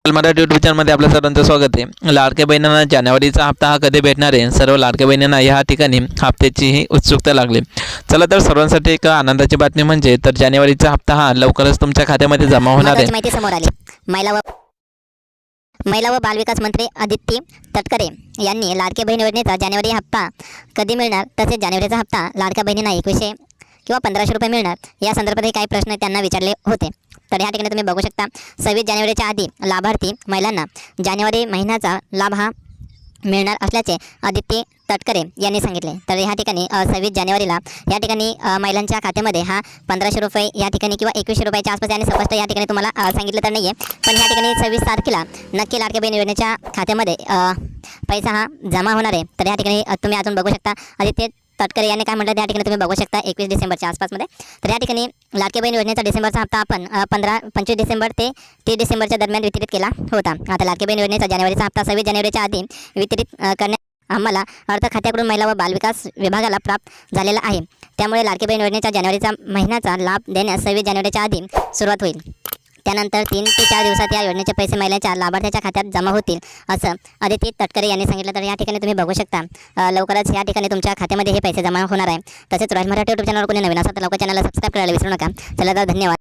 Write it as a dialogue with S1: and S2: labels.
S1: Marathi YouTube चॅनलमध्ये आपल्या सर्वांचं स्वागत आहे. लाडक्या बहिणींना जानेवारीचा हप्ता हा कधी भेटणार आहे? सर्व लाडक्या बहिणींना या ठिकाणी हप्त्याचीही उत्सुकता लागली. चला तर सर्वांसाठी एक आनंदाची बातमी म्हणजे तर जानेवारीचा हप्ता हा लवकरच तुमच्या खात्यामध्ये जमा होणार आहे.
S2: माहिती समोर आली. महिला व बालविकास मंत्री अदिती तटकरे यांनी लाडक्या बहीण योजनेचा जानेवारी हप्ता कधी मिळणार, तसेच जानेवारीचा हप्ता लाडक्या बहिणींना 2100 किंवा 1500 रुपये मिळणार या संदर्भातही काही प्रश्न त्यांना विचारले होते. तर या ठिकाणी तुम्ही बघू शकता 26 जानेवारीच्या आधी लाभार्थी महिलांना जानेवारी महिन्याचा लाभ हा मिळणार असल्याचे अदिती तटकरे यांनी सांगितले. तर ह्या ठिकाणी 26 जानेवारीला या ठिकाणी महिलांच्या खात्यामध्ये हा 1500 रुपये या ठिकाणी किंवा 2100 रुपयाच्या आसपास यांनी स्पष्ट या ठिकाणी तुम्हाला सांगितलं तर नाही आहे, पण ह्या ठिकाणी 26 तारखेला नक्की लाडक्या बहीण योजनेच्या खात्यामध्ये पैसा हा जमा होणार आहे. तर या ठिकाणी तुम्ही अजून बघू शकता आदित्य तटकरे यांनी काय म्हटलं त्या ठिकाणी तुम्ही बघू शकता 21 डिसेंबरच्या आसपासमध्ये. तर या ठिकाणी लाडक्या बहीण योजनेचा डिसेंबरचा हप्ता आपण 25 डिसेंबर ते 30 डिसेंबरच्या दरम्यान वितरित केला होता. आता लाडक्या बहीण योजनेचा जानेवारीचा हप्ता 26 जानेवारीच्या आधी वितरित करण्यात आम्हाला अर्थ खात्याकडून महिला व बालविकास विभागाला प्राप्त झालेला आहे. त्यामुळे लाडकी बहीण योजनेच्या जानेवारीचा महिन्याचा लाभ देण्यास 26 जानेवारीच्या आधी सुरुवात होईल. त्यानंतर 3 ते 4 दिवसात या योजनेचे पैसे महिलांच्या लाभार्थ्याच्या खात्यात जमा होतील असं अदिती तटकरे यांनी सांगितलं. तर या ठिकाणी तुम्ही बघू शकता लवकरच या ठिकाणी तुमच्या खात्यामध्ये हे पैसे जमा होणार आहे. तसेच रॉयल मराठी यूट्यूब चॅनलवर कोणी नवीन असेल तर लवकर चॅनलला सबस्क्राईब करायला विसरू नका. चला तर धन्यवाद.